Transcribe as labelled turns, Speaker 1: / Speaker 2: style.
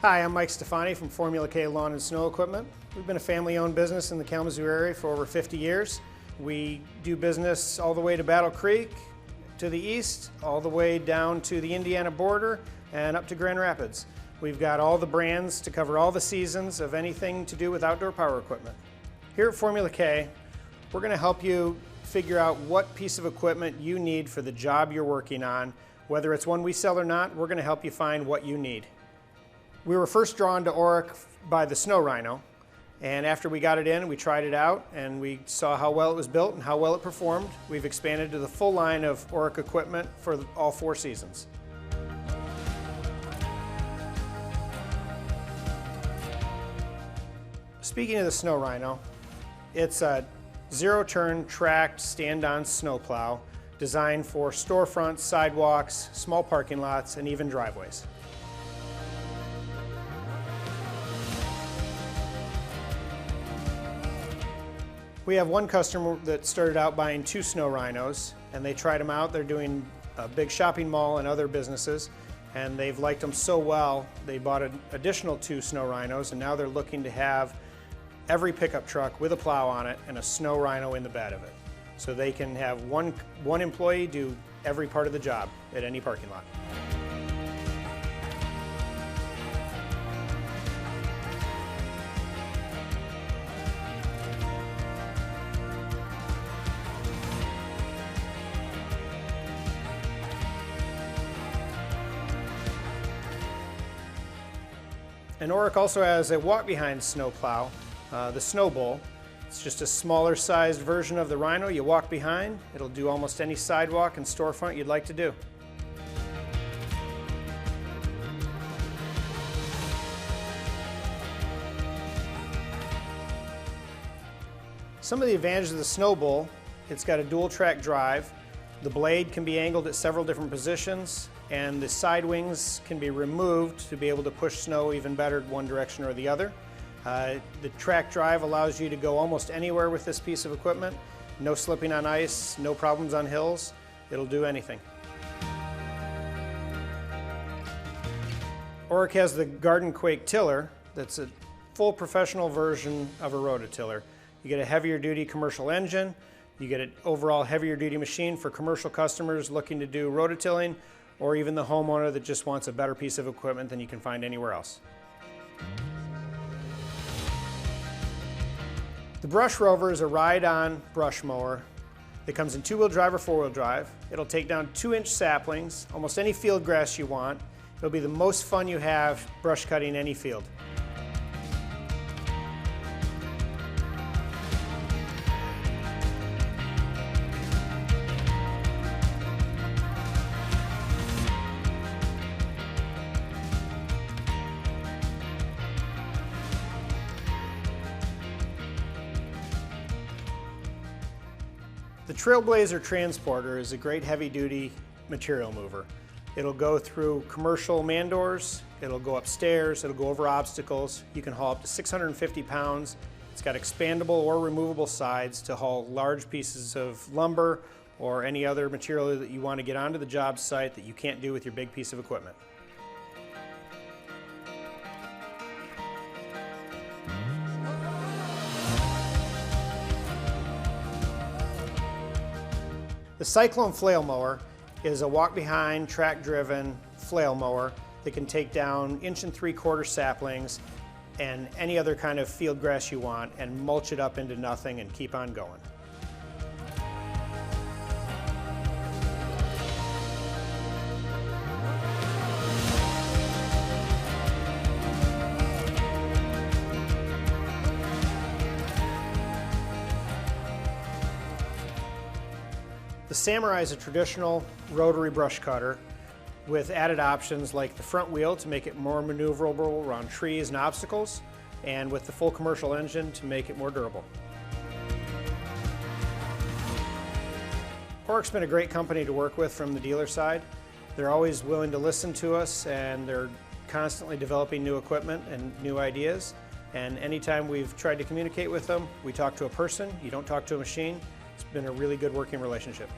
Speaker 1: Hi, I'm Mike Stefani from Formula K Lawn and Snow Equipment. We've been a family-owned business in the Kalamazoo area for over 50 years. We do business all the way to Battle Creek, to the east, all the way down to the Indiana border, and up to Grand Rapids. We've got all the brands to cover all the seasons of anything to do with outdoor power equipment. Here at Formula K, we're going to help you figure out what piece of equipment you need for the job you're working on. Whether it's one we sell or not, we're going to help you find what you need. We were first drawn to Oreck by the Snow Rhino, and after we got it in, we tried it out and we saw how well it was built and how well it performed. We've expanded to the full line of Oreck equipment for all 4 seasons. Speaking of the Snow Rhino, it's a zero-turn tracked stand-on snowplow designed for storefronts, sidewalks, small parking lots, and even driveways. We have one customer that started out buying 2 Snow Rhinos, and they tried them out. They're doing a big shopping mall and other businesses, and they've liked them so well, they bought an additional 2 Snow Rhinos, and now they're looking to have every pickup truck with a plow on it and a Snow Rhino in the bed of it. So they can have one employee do every part of the job at any parking lot. And Oreck also has a walk-behind snowplow, the Snow Bowl. It's just a smaller sized version of the Rhino. You walk behind, it'll do almost any sidewalk and storefront you'd like to do. Some of the advantages of the Snow Bowl: it's got a dual track drive. The blade can be angled at several different positions, and the side wings can be removed to be able to push snow even better one direction or the other. The track drive allows you to go almost anywhere with this piece of equipment. No slipping on ice, no problems on hills. It'll do anything. Oreck has the Garden Quake tiller that's a full professional version of a rototiller. You get a heavier duty commercial engine. You get an overall heavier duty machine for commercial customers looking to do rototilling, or even the homeowner that just wants a better piece of equipment than you can find anywhere else. The Brush Rover is a ride-on brush mower that comes in 2-wheel drive or 4-wheel drive. It'll take down 2-inch saplings, almost any field grass you want. It'll be the most fun you have brush cutting any field. The Trailblazer Transporter is a great heavy-duty material mover. It'll go through commercial man doors, it'll go upstairs, it'll go over obstacles. You can haul up to 650 pounds. It's got expandable or removable sides to haul large pieces of lumber or any other material that you want to get onto the job site that you can't do with your big piece of equipment. The Cyclone Flail Mower is a walk-behind, track-driven flail mower that can take down 1 3/4 saplings and any other kind of field grass you want and mulch it up into nothing and keep on going. The Samurai is a traditional rotary brush cutter with added options like the front wheel to make it more maneuverable around trees and obstacles, and with the full commercial engine to make it more durable. Oreck's been a great company to work with from the dealer side. They're always willing to listen to us, and they're constantly developing new equipment and new ideas. And anytime we've tried to communicate with them, we talk to a person, you don't talk to a machine. It's been a really good working relationship.